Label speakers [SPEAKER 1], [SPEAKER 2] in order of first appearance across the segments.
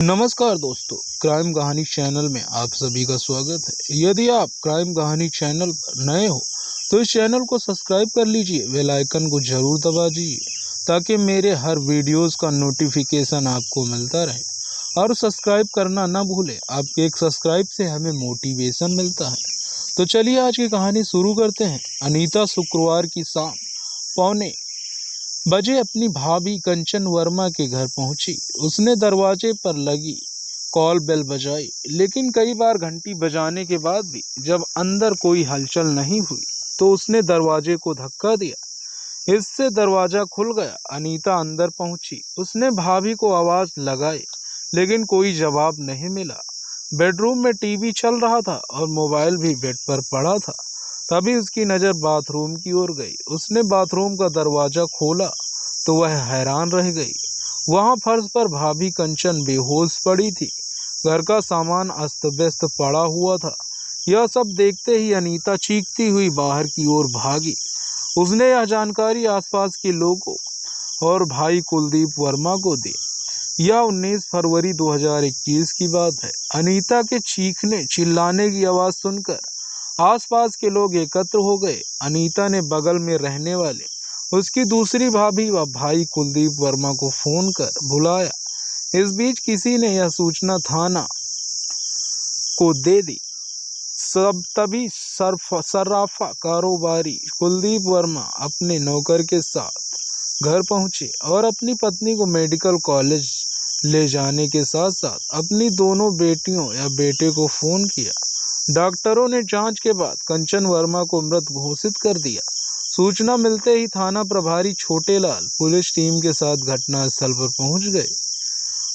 [SPEAKER 1] नमस्कार दोस्तों, क्राइम कहानी चैनल में आप सभी का स्वागत है। यदि आप क्राइम कहानी चैनल पर नए हो तो इस चैनल को सब्सक्राइब कर लीजिए, बेल आइकन को जरूर दबा दीजिए ताकि मेरे हर वीडियोस का नोटिफिकेशन आपको मिलता रहे। और सब्सक्राइब करना ना भूलें, आपके एक सब्सक्राइब से हमें मोटिवेशन मिलता है। तो चलिए आज की कहानी शुरू करते हैं। अनीता शुक्रवार की शाम 9:15 बजे अपनी भाभी कंचन वर्मा के घर पहुंची। उसने दरवाजे पर लगी कॉल बेल बजाई, लेकिन कई बार घंटी बजाने के बाद भी जब अंदर कोई हलचल नहीं हुई तो उसने दरवाजे को धक्का दिया। इससे दरवाजा खुल गया। अनीता अंदर पहुंची। उसने भाभी को आवाज लगाई, लेकिन कोई जवाब नहीं मिला। बेडरूम में टीवी चल रहा था और मोबाइल भी बेड पर पड़ा था। तभी उसकी नज़र बाथरूम की ओर गई। उसने बाथरूम का दरवाजा खोला तो वह हैरान रह गई। वहां फर्श पर भाभी कंचन बेहोश पड़ी थी। घर का सामान अस्त व्यस्त पड़ा हुआ था। यह सब देखते ही अनीता चीखती हुई बाहर की ओर भागी। उसने यह जानकारी आसपास के लोगों और भाई कुलदीप वर्मा को दी। यह 19 फरवरी 2021 की बात है। अनीता के चीखने चिल्लाने की आवाज़ सुनकर आसपास के लोग एकत्र हो गए। अनीता ने बगल में रहने वाले उसकी दूसरी भाभी व भाई कुलदीप वर्मा को फोन कर बुलाया। इस बीच किसी ने यह सूचना थाना को दे दी। सब तभी सर्राफा कारोबारी कुलदीप वर्मा अपने नौकर के साथ घर पहुंचे और अपनी पत्नी को मेडिकल कॉलेज ले जाने के साथ साथ अपनी दोनों बेटियों या बेटे को फोन किया। डॉक्टरों ने जांच के बाद कंचन वर्मा को मृत घोषित कर दिया। सूचना मिलते ही थाना प्रभारी छोटेलाल पुलिस टीम के साथ घटनास्थल पर पहुंच गए।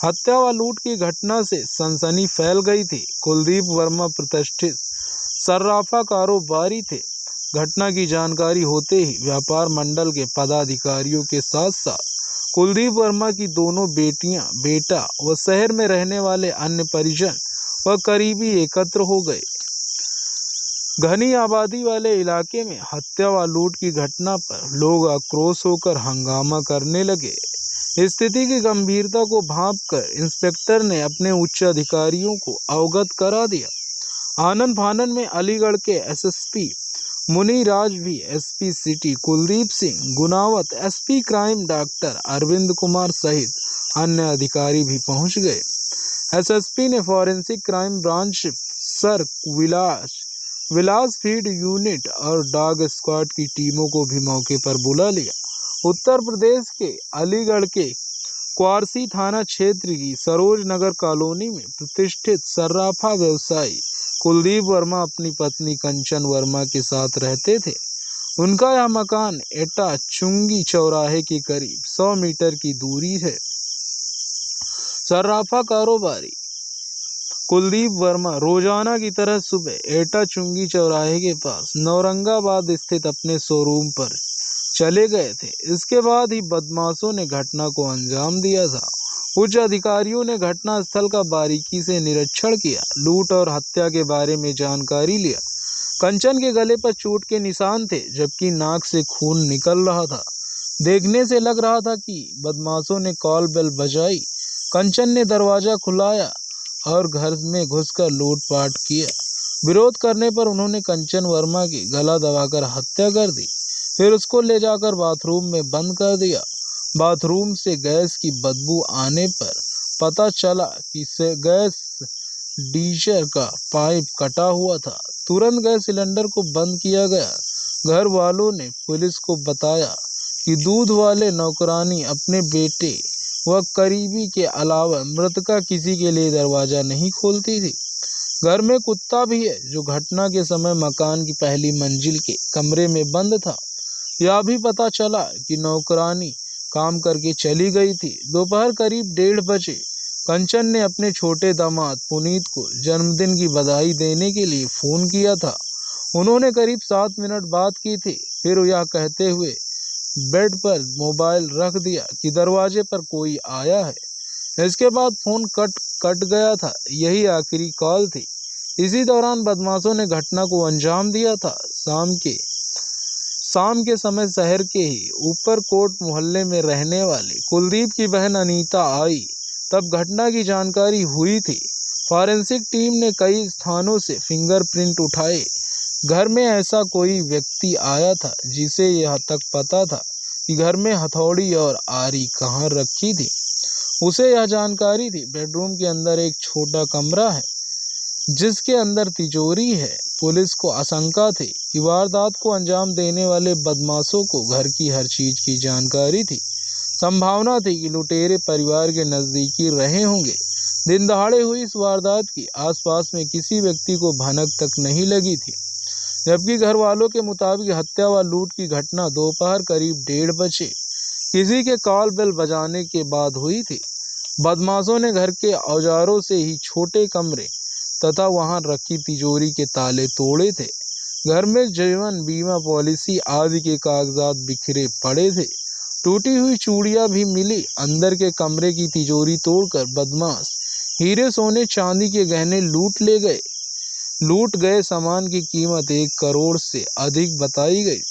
[SPEAKER 1] हत्या व लूट की घटना से सनसनी फैल गई थी। कुलदीप वर्मा प्रतिष्ठित सर्राफा कारोबारी थे। घटना की जानकारी होते ही व्यापार मंडल के पदाधिकारियों के साथ साथ कुलदीप वर्मा की दोनों बेटियां, बेटा व शहर में रहने वाले अन्य परिजन व करीबी एकत्र हो गए। घनी आबादी वाले इलाके में हत्या व लूट की घटना पर लोग आक्रोश होकर हंगामा करने लगे। स्थिति की गंभीरता को भांपकर इंस्पेक्टर ने अपने उच्च अधिकारियों को अवगत करा दिया। आनन फानन में अलीगढ़ के एसएसपी मुनीराज भी, SP city Kuldeep Singh Gunawat, SP crime doctor Arvind Kumar सहित अन्य अधिकारी भी पहुंच गए। एसएसपी ने forensic crime branch, surveillance field unit और डॉग स्क्वाड की टीमों को भी मौके पर बुला लिया। उत्तर प्रदेश के अलीगढ़ के क्वारसी थाना क्षेत्र की सरोज नगर कॉलोनी में प्रतिष्ठित सर्राफा व्यवसायी कुलदीप वर्मा अपनी पत्नी कंचन वर्मा के साथ रहते थे। उनका यह मकान एटा चुंगी चौराहे के करीब 100 मीटर की दूरी है। सर्राफा कारोबारी कुलदीप वर्मा रोजाना की तरह सुबह एटा चुंगी चौराहे के पास नौरंगाबाद स्थित अपने शोरूम पर चले गए थे। इसके बाद ही बदमाशों ने घटना को अंजाम दिया था। उच्च अधिकारियों ने घटनास्थल का बारीकी से निरीक्षण किया, लूट और हत्या के बारे में जानकारी लिया। कंचन के गले पर चोट के निशान थे, जबकि नाक से खून निकल रहा था। देखने से लग रहा था कि बदमाशों ने कॉल बेल बजाई। कंचन ने दरवाजा खुलाया और घर में घुसकर लूटपाट किया। विरोध करने पर उन्होंने कंचन वर्मा की गला दबाकर हत्या कर दी। फिर उसको ले जाकर बाथरूम में बंद कर दिया। बाथरूम से गैस की बदबू आने पर पता चला कि गैस डीजर का पाइप कटा हुआ था। तुरंत गैस सिलेंडर को बंद किया गया। घर वालों ने पुलिस को बताया कि दूध वाले नौकरानी अपने बेटे व करीबी के अलावा मृतका किसी के लिए दरवाजा नहीं खोलती थी। घर में कुत्ता भी है जो घटना के समय मकान की पहली मंजिल के कमरे में बंद था। यह भी पता चला कि नौकरानी काम करके चली गई थी। दोपहर करीब 1:30 बजे कंचन ने अपने छोटे दामाद पुनीत को जन्मदिन की बधाई देने के लिए फोन किया था। उन्होंने करीब 7 मिनट बात की थी। फिर यह कहते हुए बेड पर मोबाइल रख दिया कि दरवाजे पर कोई आया है। इसके बाद फोन कट गया था। यही आखिरी कॉल थी। इसी दौरान बदमाशों ने घटना को अंजाम दिया था। शाम के समय शहर के ही ऊपरकोट मोहल्ले में रहने वाले कुलदीप की बहन अनीता आई। तब घटना की जानकारी हुई थी। फॉरेंसिक टीम ने कई स्थानों से फिंगरप्रिंट उठाए। घर में ऐसा कोई व्यक्ति आया था जिसे यह तक पता था कि घर में हथौड़ी और आरी कहाँ रखी थी। उसे यह जानकारी थी बेडरूम के अंदर एक छोटा कमरा है जिसके अंदर तिजोरी है। पुलिस को आशंका थी कि वारदात को अंजाम देने वाले बदमाशों को घर की हर चीज की जानकारी थी। संभावना थी कि लुटेरे परिवार के नजदीकी रहे होंगे। दिन दहाड़े हुई इस वारदात की आसपास में किसी व्यक्ति को भनक तक नहीं लगी थी, जबकि घर वालों के मुताबिक हत्या व लूट की घटना दोपहर करीब 1:30 किसी के कॉल बेल बजाने के बाद हुई थी। बदमाशों ने घर के औजारों से ही छोटे कमरे तथा वहां रखी तिजोरी के ताले तोड़े थे। घर में जीवन बीमा पॉलिसी आदि के कागजात बिखरे पड़े थे। टूटी हुई चूड़ियां भी मिली। अंदर के कमरे की तिजोरी तोड़कर बदमाश हीरे सोने चांदी के गहने लूट गए। सामान की कीमत 1 करोड़ से अधिक बताई गई।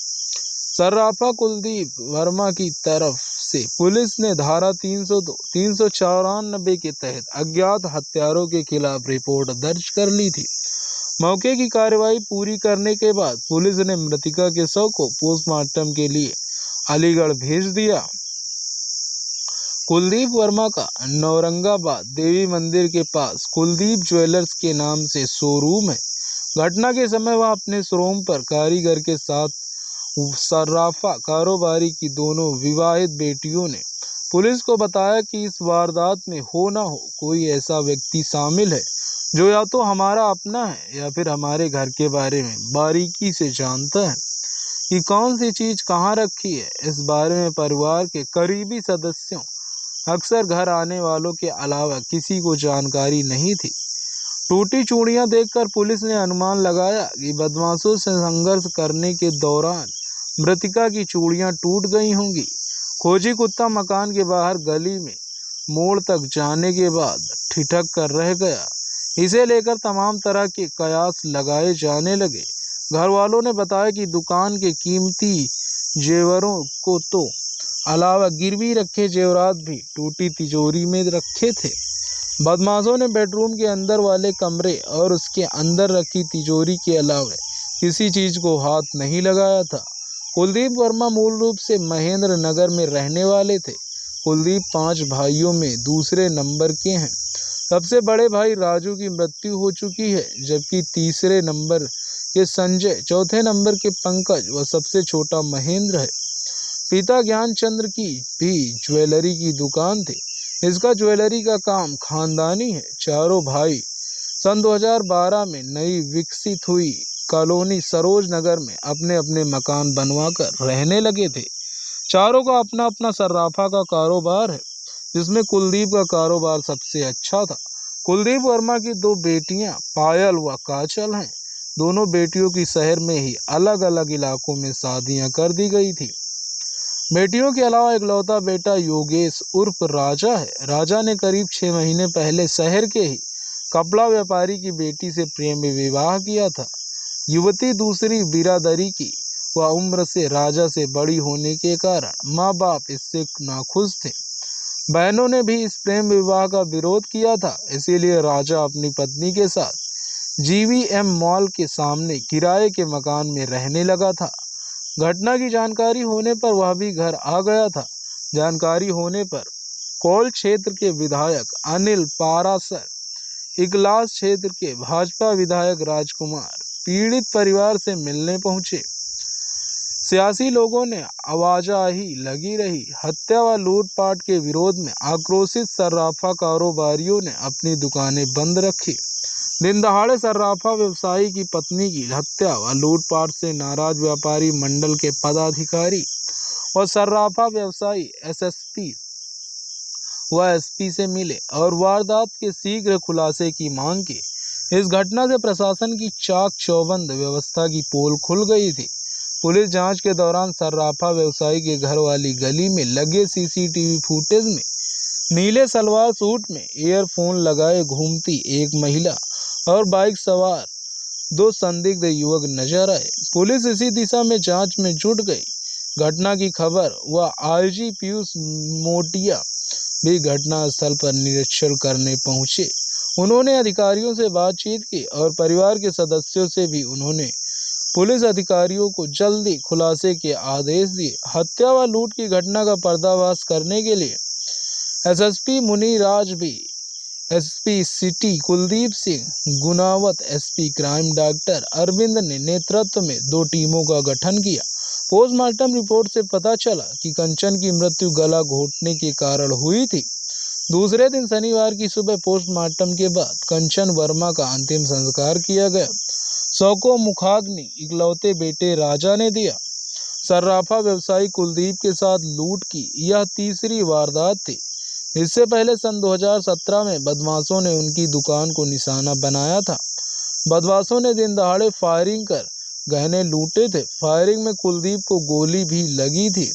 [SPEAKER 1] सर्राफा कुलदीप वर्मा की तरफ से पुलिस ने धारा 302, 394 के तहत अज्ञात हत्यारों के खिलाफ रिपोर्ट दर्ज कर ली थी। मौके की कार्रवाई पूरी करने के बाद पुलिस ने मृतका के शव को पोस्टमार्टम के लिए अलीगढ़ भेज दिया। कुलदीप वर्मा का नौरंगाबाद देवी मंदिर के पास कुलदीप ज्वेलर्स के नाम से शोरूम है। घटना के समय वह अपने शोरूम पर कारीगर के साथ सर्राफा कारोबारी की दोनों विवाहित बेटियों ने पुलिस को बताया कि इस वारदात में हो ना हो कोई ऐसा व्यक्ति शामिल है जो या तो हमारा अपना है या फिर हमारे घर के बारे में बारीकी से जानता है कि कौन सी चीज कहाँ रखी है। इस बारे में परिवार के करीबी सदस्यों अक्सर घर आने वालों के अलावा किसी को जानकारी नहीं थी। टूटी चूड़ियां देखकर पुलिस ने अनुमान लगाया कि बदमाशों से संघर्ष करने के दौरान मृतका की चूड़ियां टूट गई होंगी। खोजी कुत्ता मकान के बाहर गली में मोड़ तक जाने के बाद ठिठक कर रह गया। इसे लेकर तमाम तरह के कयास लगाए जाने लगे। घर वालों ने बताया कि दुकान के कीमती जेवरों को तो अलावा गिरवी रखे जेवरात भी टूटी तिजोरी में रखे थे। बदमाशों ने बेडरूम के अंदर वाले कमरे और उसके अंदर रखी तिजोरी के अलावा किसी चीज को हाथ नहीं लगाया था। कुलदीप वर्मा मूल रूप से महेंद्र नगर में रहने वाले थे। कुलदीप 5 भाइयों में दूसरे नंबर के हैं। सबसे बड़े भाई राजू की मृत्यु हो चुकी है, जबकि तीसरे नंबर के संजय, चौथे नंबर के पंकज व सबसे छोटा महेंद्र है। पिता ज्ञानचंद्र की भी ज्वेलरी की दुकान थी। इसका ज्वेलरी का काम खानदानी है। चारों भाई सन 2012 में नई विकसित हुई कॉलोनी सरोज नगर में अपने अपने मकान बनवाकर रहने लगे थे। चारों का अपना अपना सर्राफा का कारोबार है, जिसमें कुलदीप का कारोबार सबसे अच्छा था। कुलदीप वर्मा की 2 बेटियां पायल व काजल हैं। दोनों बेटियों की शहर में ही अलग अलग इलाकों में शादियां कर दी गई थी। बेटियों के अलावा इकलौता बेटा योगेश उर्फ राजा है। राजा ने करीब 6 महीने पहले शहर के ही कपड़ा व्यापारी की बेटी से प्रेम विवाह किया था। युवती दूसरी बिरादरी की व उम्र से राजा से बड़ी होने के कारण माँ बाप इससे नाखुश थे। बहनों ने भी इस प्रेम विवाह का विरोध किया था। इसीलिए राजा अपनी पत्नी के साथ जीवीएम मॉल के सामने किराए के मकान में रहने लगा था। घटना की जानकारी होने पर वह भी घर आ गया था। जानकारी होने पर कोल क्षेत्र के विधायक अनिल पारासर, इगलास क्षेत्र के भाजपा विधायक राजकुमार पीड़ित परिवार से मिलने पहुंचे। सियासी लोगों ने आवाजाही लगी रही। हत्या व लूटपाट के विरोध में आक्रोशित सर्राफा कारोबारियों ने अपनी दुकानें बंद रखी। दिन दहाड़े सर्राफा व्यवसायी की पत्नी की हत्या व लूटपाट से नाराज व्यापारी मंडल के पदाधिकारी और सर्राफा व्यवसायी एसएसपी व एसपी से मिले और वारदात के शीघ्र खुलासे की मांग की। इस घटना से प्रशासन की चाक चौबंद व्यवस्था की पोल खुल गई थी। पुलिस जांच के दौरान सर्राफा व्यवसायी के घर वाली गली में लगे सीसीटीवी फुटेज में नीले सलवार सूट में ईयरफोन लगाए घूमती एक महिला और बाइक सवार 2 संदिग्ध युवक नजर आए। पुलिस इसी दिशा में जांच में जुट गई। घटना की खबर व आईजी पीयूष मोटिया भी घटनास्थल पर निरीक्षण करने पहुंचे। उन्होंने अधिकारियों से बातचीत की और परिवार के सदस्यों से भी उन्होंने पुलिस अधिकारियों को जल्दी खुलासे के आदेश दिए। हत्या व लूट की घटना का पर्दाफाश करने के लिए एसएसपी मुनिराज भी, SP city Kuldeep Singh Gunawat, SP crime doctor Arvind ने नेतृत्व में 2 टीमों का गठन किया। पोस्टमार्टम रिपोर्ट से पता चला कि कंचन की मृत्यु गला घोटने के कारण हुई थी। दूसरे दिन शनिवार की सुबह पोस्टमार्टम के बाद कंचन वर्मा का अंतिम संस्कार किया गया। शव को मुखाग्नि इकलौते बेटे राजा ने दिया। सर्राफा व्यवसायी कुलदीप के साथ लूट की यह तीसरी वारदात थी। इससे पहले सन 2017 में बदमाशों ने उनकी दुकान को निशाना बनाया था। बदमाशों ने दिन दहाड़े फायरिंग कर गहने लूटे थे। फायरिंग में कुलदीप को गोली भी लगी थी।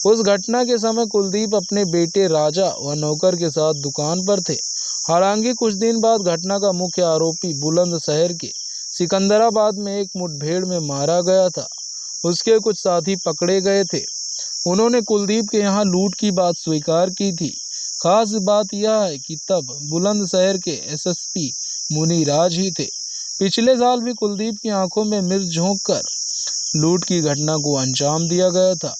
[SPEAKER 1] उस घटना के समय कुलदीप अपने बेटे राजा व नौकर के साथ दुकान पर थे। हालांकि कुछ दिन बाद घटना का मुख्य आरोपी बुलंदशहर के सिकंदराबाद में एक मुठभेड़ में मारा गया था। उसके कुछ साथी पकड़े गए थे। उन्होंने कुलदीप के यहाँ लूट की बात स्वीकार की थी। खास बात यह है कि तब बुलंदशहर के एसएसपी मुनिराज ही थे। पिछले साल भी कुलदीप की आंखों में मिर्च झोंक कर लूट की घटना को अंजाम दिया गया था।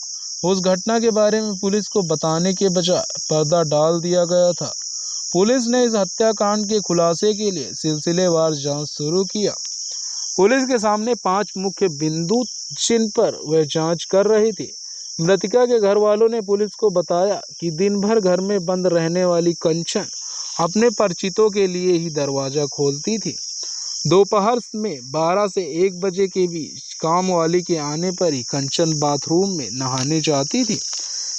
[SPEAKER 1] उस घटना के बारे में पुलिस को बताने के बजाय पर्दा डाल दिया गया था। पुलिस ने इस हत्याकांड के खुलासे के लिए सिलसिलेवार जांच शुरू किया। पुलिस के सामने 5 मुख्य बिंदु जिन पर वह जांच कर रही थी। मृतका के घर वालों ने पुलिस को बताया कि दिन भर घर में बंद रहने वाली कंचन अपने परिचितों के लिए ही दरवाजा खोलती थी। दोपहर में 12 से 1 बजे के बीच काम वाली के आने पर ही कंचन बाथरूम में नहाने जाती थी।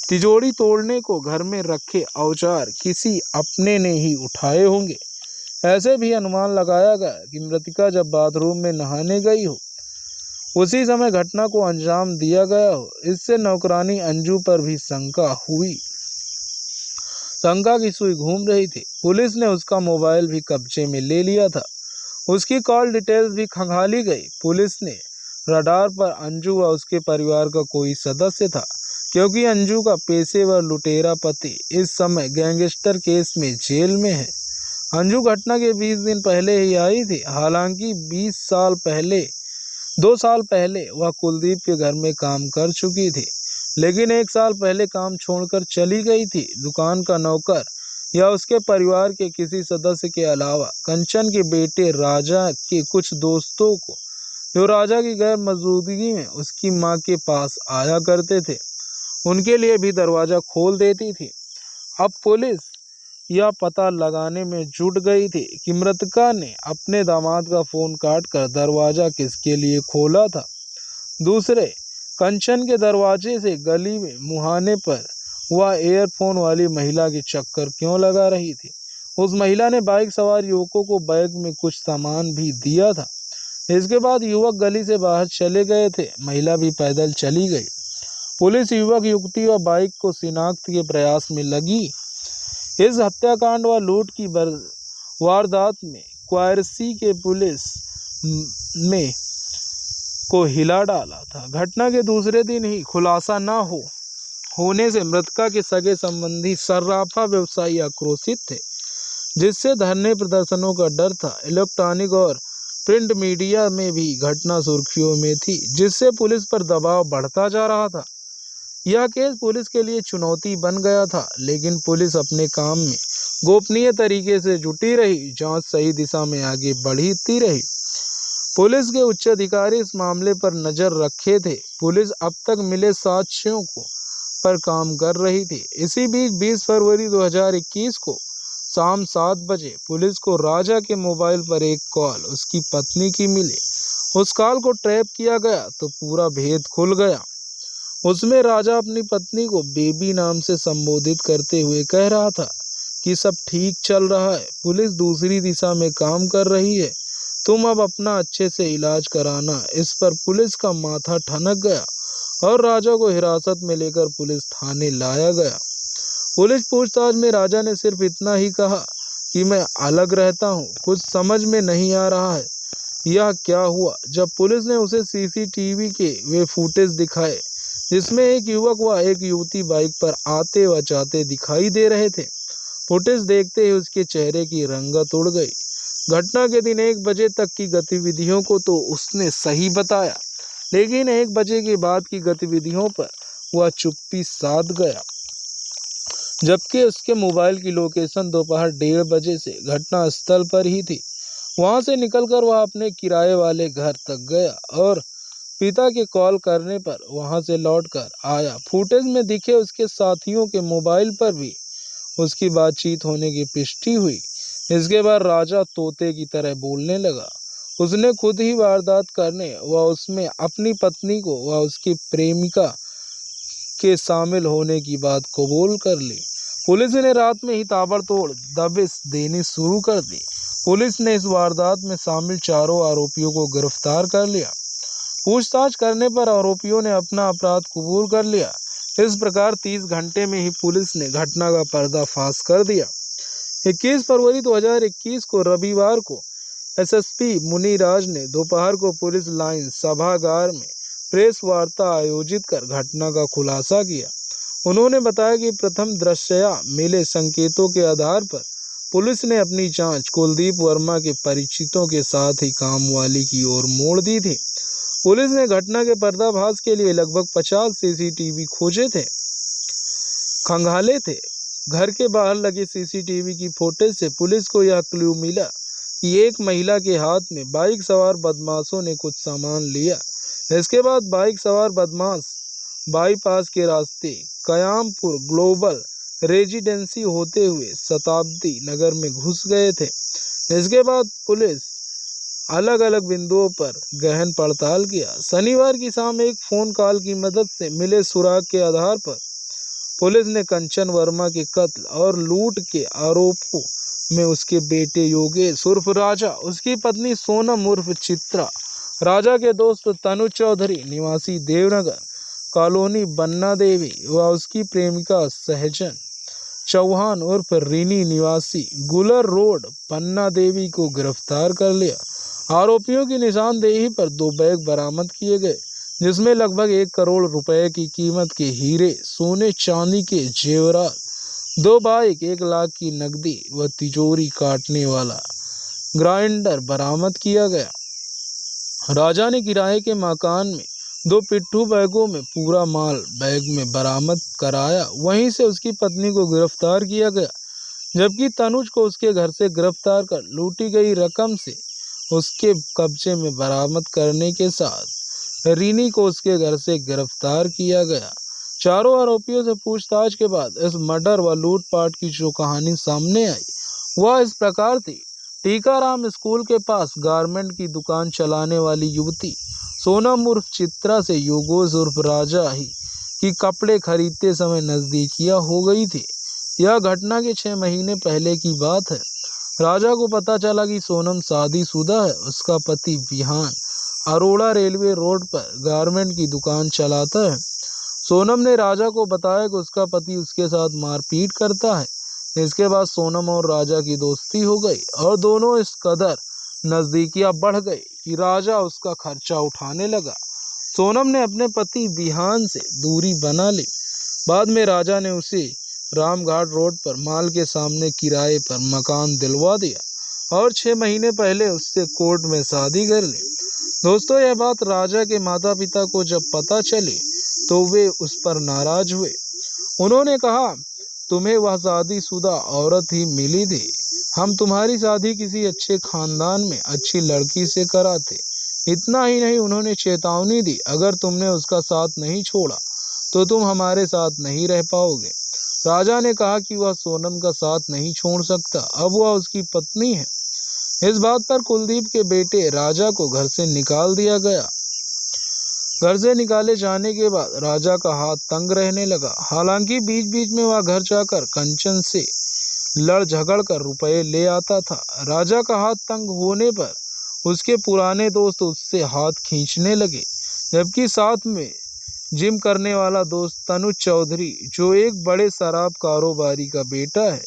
[SPEAKER 1] तिजोरी तोड़ने को घर में रखे औजार किसी अपने ने ही उठाए होंगे। ऐसे भी अनुमान लगाया गया कि मृतका जब बाथरूम में नहाने गई हो उसी समय घटना को अंजाम दिया गया हो। इससे नौकरानी अंजू पर भी शंका की सुई घूम रही थी। पुलिस ने उसका मोबाइल भी कब्जे में ले लिया था। उसकी कॉल डिटेल्स भी खंगाली गई। पुलिस ने रडार पर अंजू व उसके परिवार का कोई सदस्य था, क्योंकि अंजू का पेशेवर लुटेरा पति इस समय गैंगस्टर केस में जेल में है। अंजू घटना के 20 दिन पहले ही आई थी। हालांकि 2 साल पहले वह कुलदीप के घर में काम कर चुकी थी, लेकिन 1 साल पहले काम छोड़कर चली गई थी। दुकान का नौकर या उसके परिवार के किसी सदस्य के अलावा कंचन के बेटे राजा के कुछ दोस्तों को, जो राजा की गैर मौजूदगी में उसकी मां के पास आया करते थे, उनके लिए भी दरवाजा खोल देती थी। अब पुलिस यह पता लगाने में जुट गई थी कि मृतका ने अपने दामाद का फोन काटकर दरवाजा किसके लिए खोला था। दूसरे, कंचन के दरवाजे से गली में मुहाने पर वह एयरफोन वाली महिला के चक्कर क्यों लगा रही थी। उस महिला ने बाइक सवार युवकों को बैग में कुछ सामान भी दिया था। इसके बाद युवक गली से बाहर चले गए थे। महिला भी पैदल चली गई। पुलिस युवक युवती व बाइक को शिनाख्त के प्रयास में लगी। इस हत्याकांड व लूट की वारदात में क्वार्सी के पुलिस में को हिला डाला था। घटना के दूसरे दिन ही खुलासा न होने से मृतका के सगे संबंधी सर्राफा व्यवसायी आक्रोशित थे, जिससे धरने प्रदर्शनों का डर था। इलेक्ट्रॉनिक और प्रिंट मीडिया में भी घटना सुर्खियों में थी, जिससे पुलिस पर दबाव बढ़ता जा रहा था। यह केस पुलिस के लिए चुनौती बन गया था, लेकिन पुलिस अपने काम में गोपनीय तरीके से जुटी रही। जांच सही दिशा में आगे बढ़ती रही। पुलिस के उच्च अधिकारी इस मामले पर नजर रखे थे। पुलिस अब तक मिले साक्ष्यों पर काम कर रही थी। इसी बीच 20 फरवरी 2021 को शाम 7 बजे पुलिस को राजा के मोबाइल पर एक कॉल उसकी पत्नी की मिली। उस कॉल को ट्रैप किया गया तो पूरा भेद खुल गया। उसमें राजा अपनी पत्नी को बेबी नाम से संबोधित करते हुए कह रहा था कि सब ठीक चल रहा है, पुलिस दूसरी दिशा में काम कर रही है, तुम अब अपना अच्छे से इलाज कराना। इस पर पुलिस का माथा ठनक गया और राजा को हिरासत में लेकर पुलिस थाने लाया गया। पुलिस पूछताछ में राजा ने सिर्फ इतना ही कहा कि मैं अलग रहता हूँ, कुछ समझ में नहीं आ रहा है यह क्या हुआ। जब पुलिस ने उसे सीसीटीवी के वे फुटेज दिखाए जिसमें एक युवक व एक युवती बाइक पर आते व जाते दिखाई दे रहे थे, फुटेज देखते ही उसके चेहरे की रंगत उड़ गई। घटना के दिन 1 बजे तक की गतिविधियों को तो उसने सही बताया, लेकिन 1 बजे के बाद की गतिविधियों पर वह चुप्पी साध गया, जबकि उसके मोबाइल की लोकेशन दोपहर 1:30 बजे से घटना स्थल पर ही थी। वहां से निकलकर वह अपने किराए वाले घर तक गया और पिता के कॉल करने पर वहां से लौटकर आया। फुटेज में दिखे उसके साथियों के मोबाइल पर भी उसकी बातचीत होने की पुष्टि हुई। इसके बाद राजा तोते की तरह बोलने लगा। उसने खुद ही वारदात करने व उसमें अपनी पत्नी को व उसकी प्रेमिका के शामिल होने की बात कबूल कर ली। पुलिस ने रात में ही ताबड़तोड़ दबिश देनी शुरू कर दी। पुलिस ने इस वारदात में शामिल चारों आरोपियों को गिरफ्तार कर लिया। पूछताछ करने पर आरोपियों ने अपना अपराध कबूल कर लिया। इस प्रकार 30 घंटे में ही पुलिस ने घटना का पर्दाफाश कर दिया। 21 फरवरी 2021 को रविवार को एसएसपी मुनिराज ने दोपहर को पुलिस लाइन सभागार में प्रेस वार्ता आयोजित कर घटना का खुलासा किया। उन्होंने बताया कि प्रथम दृष्टया मिले संकेतों के आधार पर पुलिस ने अपनी जांच कुलदीप वर्मा के परिचितों के साथ ही कामवाली की ओर मोड़ दी थी। पुलिस ने घटना के पर्दाफाश के लिए लगभग 50 सीसीटीवी खंगाले थे। घर के बाहर लगे सीसीटीवी की फुटेज से पुलिस को यह क्लू मिला कि एक महिला के हाथ में बाइक सवार बदमाशों ने कुछ सामान लिया। इसके बाद बाइक सवार बदमाश बाईपास के रास्ते कयामपुर ग्लोबल रेजिडेंसी होते हुए शताब्दी नगर में घुस गए थे। इसके बाद पुलिस अलग अलग बिंदुओं पर गहन पड़ताल किया। शनिवार की शाम एक फोन कॉल की मदद से मिले सुराग के आधार पर पुलिस ने कंचन वर्मा के कत्ल और लूट के आरोपों में उसके बेटे योगेश उर्फ राजा, उसकी पत्नी सोनम उर्फ चित्रा, राजा के दोस्त तनुज चौधरी निवासी देवनगर कॉलोनी बन्ना देवी व उसकी प्रेमिका सहजन चौहान उर्फ रीनी निवासी गुलर रोड पन्ना देवी को गिरफ्तार कर लिया। आरोपियों की निशानदेही पर 2 बैग बरामद किए गए, जिसमें लगभग 1 करोड़ रुपए की कीमत के हीरे, सोने चांदी के जेवरात, 2 बाइक, 1 लाख की नकदी व तिजोरी काटने वाला ग्राइंडर बरामद किया गया। राजा ने किराए के मकान में 2 पिट्ठू बैगों में पूरा माल बैग में बरामद कराया। वहीं से उसकी पत्नी को गिरफ्तार किया गया, जबकि तनुज को उसके घर से गिरफ्तार कर लूटी गई रकम से उसके कब्जे में बरामद करने के साथ रीनी को उसके घर से गिरफ्तार किया गया। चारों आरोपियों से पूछताछ के बाद इस मर्डर व लूटपाट की जो कहानी सामने आई वह इस प्रकार थी। टीकाराम स्कूल के पास गारमेंट की दुकान चलाने वाली युवती सोनम उर्फ चित्रा से योगेश उर्फ राजा ही की कपड़े खरीदते समय नजदीकियां हो गई थी। यह घटना के 6 महीने पहले की बात है। राजा को पता चला कि सोनम शादीशुदा है। उसका पति विहान अरोड़ा रेलवे रोड पर गारमेंट की दुकान चलाता है। सोनम ने राजा को बताया कि उसका पति उसके साथ मारपीट करता है। इसके बाद सोनम और राजा की दोस्ती हो गई और दोनों इस कदर नजदीकियां बढ़ गई कि राजा उसका खर्चा उठाने लगा। सोनम ने अपने पति विहान से दूरी बना ली। बाद में राजा ने उसे रामघाट रोड पर माल के सामने किराए पर मकान दिलवा दिया और 6 महीने पहले उससे कोर्ट में शादी कर ली। दोस्तों, यह बात राजा के माता पिता को जब पता चली तो वे उस पर नाराज हुए। उन्होंने कहा, तुम्हें वह शादीशुदा औरत ही मिली थी। हम तुम्हारी शादी किसी अच्छे खानदान में अच्छी लड़की से कराते। इतना ही नहीं, उन्होंने चेतावनी दी, अगर तुमने उसका साथ नहीं छोड़ा तो तुम हमारे साथ नहीं रह पाओगे। राजा ने कहा कि वह सोनम का साथ नहीं छोड़ सकता, अब वह उसकी पत्नी है। इस बात पर कुलदीप के बेटे राजा को घर से निकाल दिया गया। घर से निकाले जाने के बाद राजा का हाथ तंग रहने लगा। हालांकि बीच बीच में वह घर जाकर कंचन से लड़ झगड़ कर रुपए ले आता था। राजा का हाथ तंग होने पर उसके पुराने दोस्त उससे हाथ खींचने लगे, जबकि साथ में जिम करने वाला दोस्त तनुज चौधरी, जो एक बड़े शराब कारोबारी का बेटा है,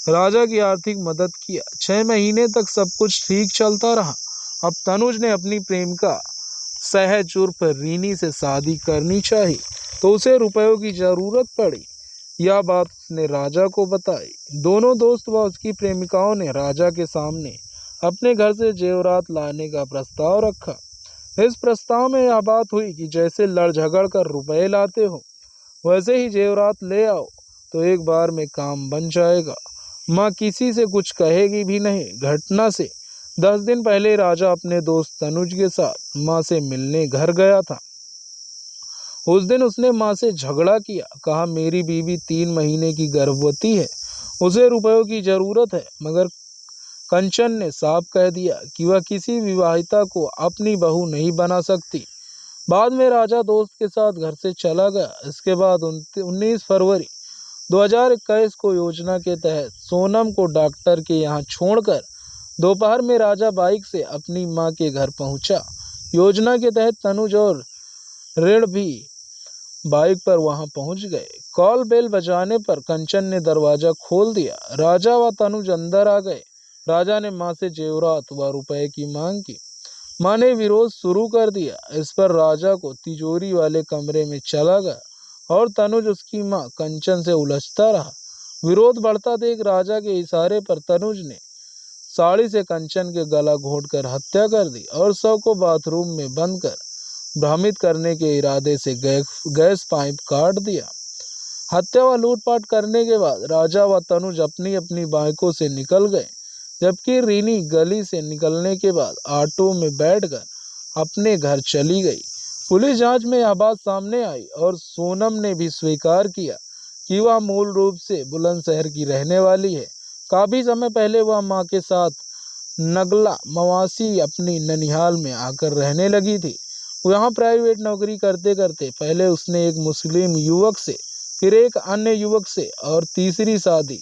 [SPEAKER 1] राजा की आर्थिक मदद किया। 6 महीने तक सब कुछ ठीक चलता रहा। अब तनुज ने अपनी प्रेमिका सहज उर्फ रीनी से शादी करनी चाहिए तो उसे रुपयों की जरूरत पड़ी। यह बात उसने राजा को बताई। दोनों दोस्त व उसकी प्रेमिकाओं ने राजा के सामने अपने घर से जेवरात लाने का प्रस्ताव रखा। इस प्रस्ताव में यह बात हुई कि जैसे लड़ झगड़ कर रुपए लाते हो, वैसे ही जेवरात ले आओ तो एक बार में काम बन जाएगा। माँ किसी से कुछ कहेगी भी नहीं। घटना से 10 दिन पहले राजा अपने दोस्त तनुज के साथ माँ से मिलने घर गया था। उस दिन उसने माँ से झगड़ा किया, कहा मेरी बीवी 3 महीने की गर्भवती है, उसे रुपयों की जरूरत है। मगर कंचन ने साफ कह दिया कि वह किसी विवाहिता को अपनी बहू नहीं बना सकती। बाद में राजा दोस्त के साथ घर से चला गया। इसके बाद 19 फरवरी 2021 को योजना के तहत सोनम को डॉक्टर के यहाँ छोड़कर दोपहर में राजा बाइक से अपनी मां के घर पहुंचा। योजना के तहत तनुज और ऋण भी बाइक पर वहां पहुंच गए। कॉल बेल बजाने पर कंचन ने दरवाजा खोल दिया। राजा व तनुज अंदर आ गए। राजा ने मां से जेवरात व रुपए की मांग की। मां ने विरोध शुरू कर दिया। इस पर राजा को तिजोरी वाले कमरे में चला गया और तनुज उसकी मां कंचन से उलझता रहा। विरोध बढ़ता देख राजा के इशारे पर तनुज ने साड़ी से कंचन के गला घोंटकर हत्या कर दी और शव को बाथरूम में बंद कर भ्रमित करने के इरादे से गैस पाइप काट दिया। हत्या व लूटपाट करने के बाद राजा व तनुज अपनी अपनी बाइकों से निकल गए, जबकि रीनी गली से निकलने के बाद ऑटो में बैठकर अपने घर चली गई। पुलिस जांच में यह बात सामने आई और सोनम ने भी स्वीकार किया कि वह मूल रूप से बुलंदशहर की रहने वाली है। काफी समय पहले वह मां के साथ नगला मवासी अपनी ननिहाल में आकर रहने लगी थी। वहां प्राइवेट नौकरी करते करते पहले उसने एक मुस्लिम युवक से, फिर एक अन्य युवक से और तीसरी शादी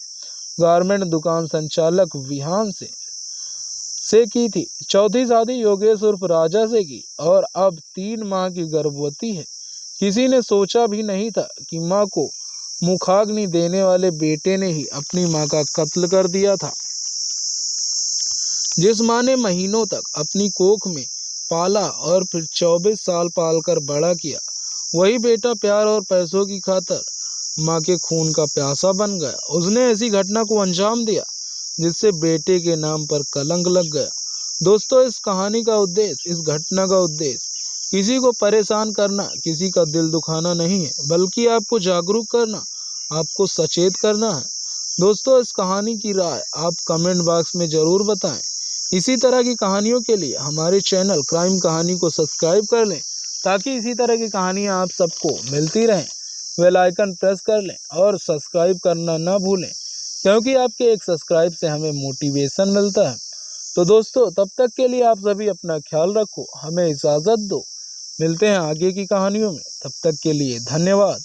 [SPEAKER 1] गारमेंट दुकान संचालक विहान से की थी। चौथी शादी योगेश उर्फ राजा से की और अब 3 माह की गर्भवती है। किसी ने सोचा भी नहीं था कि मां को मुखाग्नि देने वाले बेटे ने ही अपनी मां का कत्ल कर दिया था। जिस मां ने महीनों तक अपनी कोख में पाला और फिर 24 साल पालकर बड़ा किया, वही बेटा प्यार और पैसों की खातिर मां के खून का प्यासा बन गया। उसने ऐसी घटना को अंजाम दिया जिससे बेटे के नाम पर कलंक लग गया। दोस्तों, इस कहानी का उद्देश्य, इस घटना का उद्देश्य किसी को परेशान करना, किसी का दिल दुखाना नहीं है, बल्कि आपको जागरूक करना, आपको सचेत करना है। दोस्तों, इस कहानी की राय आप कमेंट बॉक्स में जरूर बताएं। इसी तरह की कहानियों के लिए हमारे चैनल क्राइम कहानी को सब्सक्राइब कर लें, ताकि इसी तरह की कहानियां आप सबको मिलती रहें। बेल आइकन प्रेस कर लें और सब्सक्राइब करना ना भूलें, क्योंकि आपके एक सब्सक्राइब से हमें मोटिवेशन मिलता है। तो दोस्तों, तब तक के लिए आप सभी अपना ख्याल रखो, हमें इजाज़त दो। मिलते हैं आगे की कहानियों में, तब तक के लिए धन्यवाद।